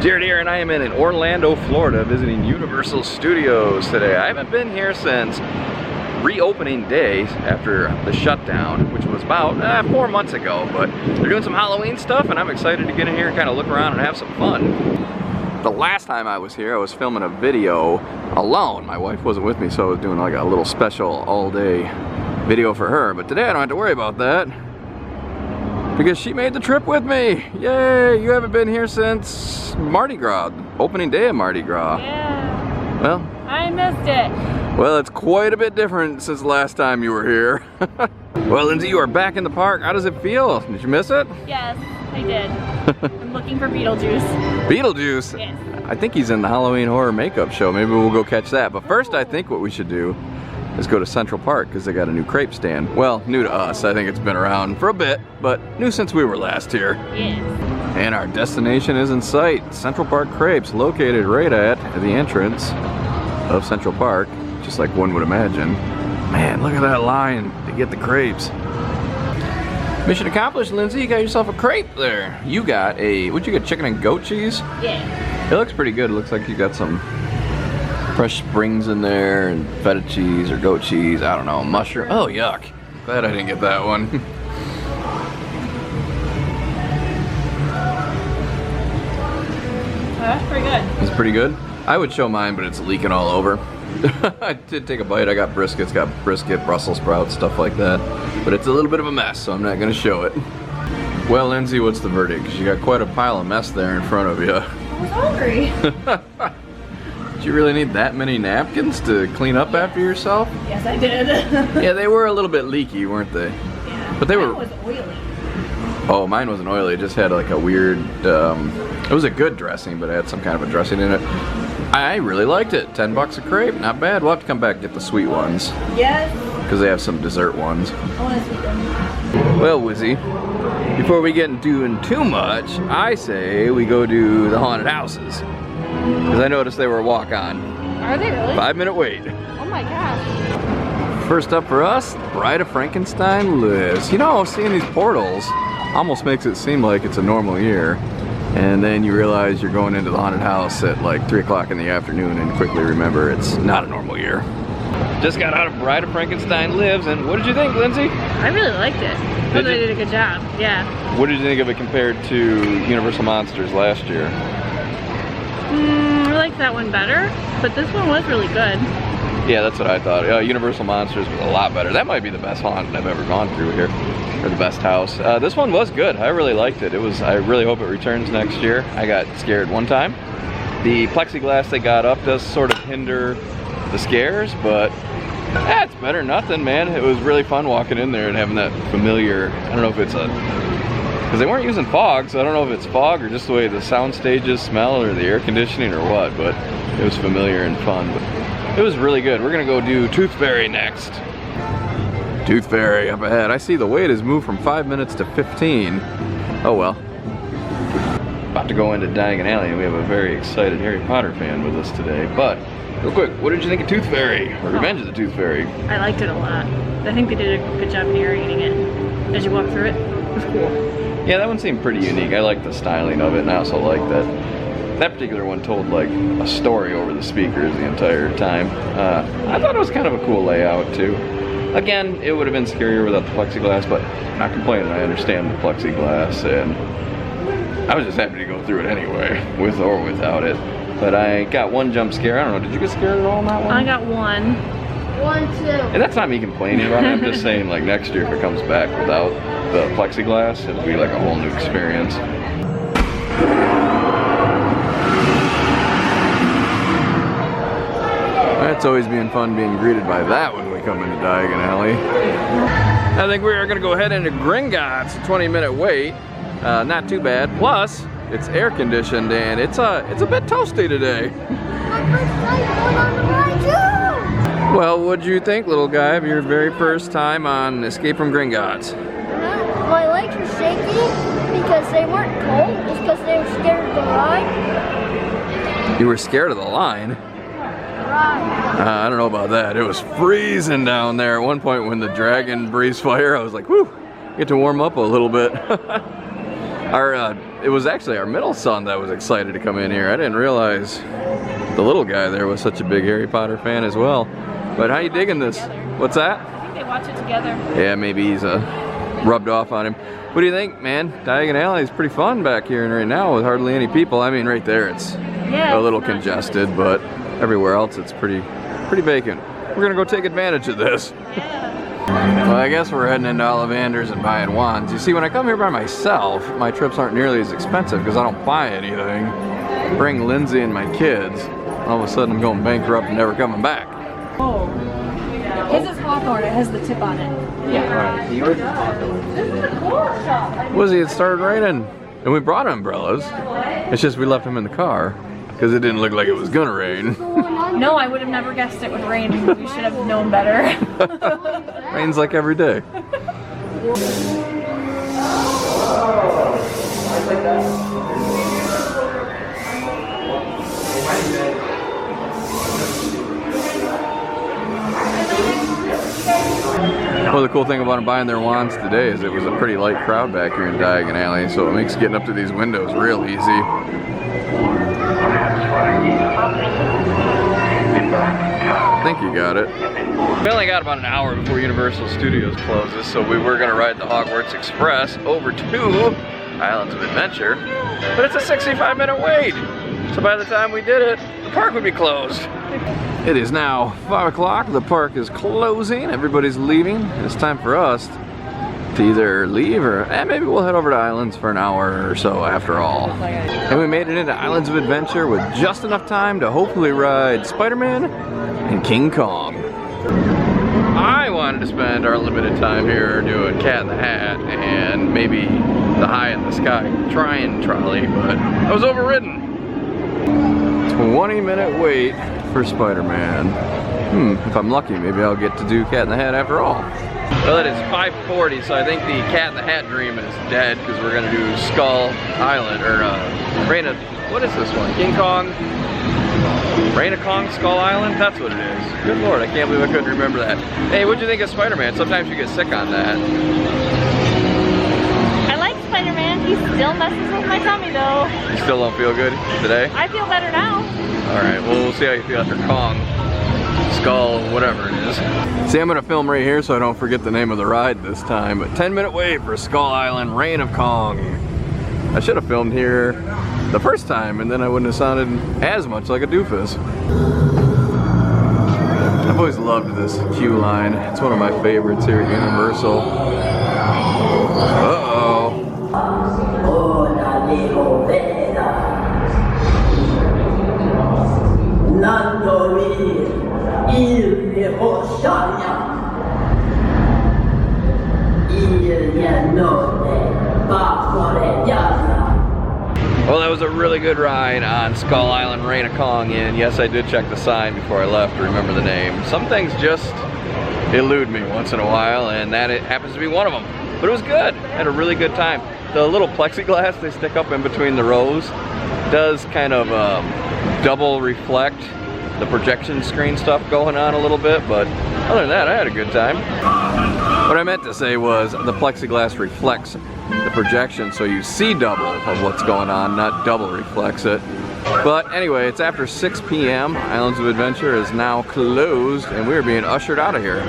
Jared here, and I am in Orlando, Florida, visiting Universal Studios today. I haven't been here since reopening day after the shutdown, which was about 4 months ago, but they're doing some Halloween stuff, and I'm excited to get in here and kind of look around and have some fun. The last time I was here, I was filming a video alone. My wife wasn't with me, so I was doing like a little special all-day video for her, but today I don't have to worry about that because she made the trip with me. Yay! You haven't been here since Mardi Gras, opening day of Mardi Gras. Yeah. Well, I missed it. Well, it's quite a bit different since the last time you were here. Well, Lindsay, you are back in the park. How does it feel? Did you miss it? Yes, I did. I'm looking for Beetlejuice. Beetlejuice? Yes. I think he's in the Halloween Horror Makeup Show. Maybe we'll go catch that. But first, I think what we should do is go to Central Park because they got a new crepe stand. Well, new to us. I think it's been around for a bit, but new since we were last here. Yes. And our destination is in sight. Central Park Crepes, located right at the entrance of Central Park, just like one would imagine. Man, look at that line to get the crepes. Mission accomplished, Lindsay. You got yourself a crepe there. You got a, what'd you get, chicken and goat cheese? Yeah. It looks pretty good. It looks like you got some fresh springs in there and feta cheese or goat cheese. I don't know, mushroom. Oh, yuck. Glad I didn't get that one. Oh, that's pretty good. It's pretty good. I would show mine, but it's leaking all over. I did take a bite. I got briskets, Brussels sprouts, stuff like that. But it's a little bit of a mess, so I'm not going to show it. Well, Lindsay, what's the verdict? Because you got quite a pile of mess there in front of you. I was hungry. Did you really need that many napkins to clean up after yourself? Yes, I did. Yeah, they were a little bit leaky, weren't they? Yeah. But they Mine were. was oily. Oh, mine wasn't oily. It just had like a weird. It was a good dressing, but it had some kind of a dressing in it. I really liked it. $10 a crepe, not bad. We'll have to come back and get the sweet ones. Yes. Because they have some dessert ones. I want to sweet them. Well, Wizzy, before we get doing too much, I say we go to the haunted houses. Because I noticed they were a walk-on. Are they really? 5-minute wait. Oh my gosh. First up for us, Bride of Frankenstein lives. You know, seeing these portals almost makes it seem like it's a normal year. And then you realize you're going into the haunted house at like 3 o'clock in the afternoon and quickly remember it's not a normal year. Just got out of Bride of Frankenstein Lives, and what did you think, Lindsay? I really liked it. I thought they did a good job. Yeah. What did you think of it compared to Universal Monsters last year? I liked that one better, but this one was really good. Yeah, that's what I thought. Universal Monsters was a lot better. That might be the best haunt I've ever gone through here, or the best house. This one was good. I really liked it. I really hope it returns next year. I got scared one time. The plexiglass they got up does sort of hinder the scares, but it's better than nothing, man. It was really fun walking in there and having that familiar, I don't know if it's because they weren't using fog, so I don't know if it's fog or just the way the sound stages smell or the air conditioning or what, but it was familiar and fun. But it was really good. We're gonna go do Tooth Fairy next. Tooth Fairy up ahead. I see the wait has moved from 5 minutes to 15. Oh well. About to go into Diagon Alley, and we have a very excited Harry Potter fan with us today. But real quick, what did you think of Tooth Fairy, or Revenge of the Tooth Fairy? I liked it a lot. I think they did a good job narrating it as you walk through it. It was cool. Yeah, that one seemed pretty unique. I like the styling of it, and I also like that particular one told like a story over the speakers the entire time. I thought it was kind of a cool layout too. Again, it would have been scarier without the plexiglass, but I'm not complaining. I understand the plexiglass, and I was just happy to go through it anyway, with or without it. But I got one jump scare. I don't know, did you get scared at all in that one? I got one. One, too. And that's not me complaining about it. I'm just saying, like, next year if it comes back without the plexiglass, it'll be like a whole new experience. It's always being fun being greeted by that when we come into Diagon Alley. I think we are going to go head into Gringotts. 20-minute wait. Not too bad. Plus, it's air conditioned and it's a bit toasty today. My first time going on the ride too! Well, what'd you think, little guy, of your very first time on Escape from Gringotts? My legs were shaky because they weren't cold, just because they were scared of the ride. You were scared of the line? I don't know about that. It was freezing down there. At one point when the dragon breathes fire, I was like, whew, get to warm up a little bit. Our it was actually our middle son that was excited to come in here. I didn't realize the little guy there was such a big Harry Potter fan as well. But how you digging this? What's that? I think they watch it together. Yeah, maybe he's rubbed off on him. What do you think, man? Diagon Alley is pretty fun back here and right now with hardly any people. I mean, right there it's a little congested, but everywhere else it's pretty vacant. We're gonna go take advantage of this. Yeah. Well, I guess we're heading into Ollivander's and buying wands. You see, when I come here by myself, my trips aren't nearly as expensive because I don't buy anything. Bring Lindsay and my kids. All of a sudden I'm going bankrupt and never coming back. Oh. His is Hawthorne, it has the tip on it. Yeah. Wizzy, it started raining and we brought umbrellas. It's just we left them in the car because it didn't look like it was gonna rain. No, I would have never guessed it would rain. We should have known better. Rains like every day. Well, the cool thing about them buying their wands today is it was a pretty light crowd back here in Diagon Alley, so it makes getting up to these windows real easy. I think you got it. We only got about an hour before Universal Studios closes, so we were gonna ride the Hogwarts Express over to Islands of Adventure, but it's a 65-minute wait. So by the time we did it, the park would be closed. It is now 5 o'clock, the park is closing, everybody's leaving. It's time for us to either leave or maybe we'll head over to Islands for an hour or so after all. And we made it into Islands of Adventure with just enough time to hopefully ride Spider-Man and King Kong. I wanted to spend our limited time here doing Cat in the Hat and maybe the High in the Sky Trying Trolley, but I was overridden. 20-minute wait for Spider-Man. If I'm lucky, maybe I'll get to do Cat in the Hat after all. Well, it is 5:40, so I think the Cat in the Hat dream is dead because we're gonna do Skull Island, or Reign of, what is this one? King Kong? Reign of Kong, Skull Island? That's what it is. Good Lord, I can't believe I couldn't remember that. Hey, what'd you think of Spider-Man? Sometimes you get sick on that. I like Spider-Man. He still messes with my tummy though. You still don't feel good today? I feel better now. Alright, well, we'll see how you feel after Kong. Skull, whatever it is. See, I'm gonna film right here so I don't forget the name of the ride this time, but 10-minute wait for Skull Island, Reign of Kong. I should have filmed here the first time and then I wouldn't have sounded as much like a doofus. I've always loved this queue line. It's one of my favorites here at Universal. Uh-oh. Well, that was a really good ride on Skull Island, Reign of Kong, and yes, I did check the sign before I left to remember the name. Some things just elude me once in a while, and that it happens to be one of them. But it was good. I had a really good time. The little plexiglass they stick up in between the rows does kind of double reflect the projection screen stuff going on a little bit, but other than that, I had a good time. What I meant to say was the plexiglass reflects the projection, so you see double of what's going on, not double reflects it. But anyway, it's after 6 p.m. Islands of Adventure is now closed, and we're being ushered out of here.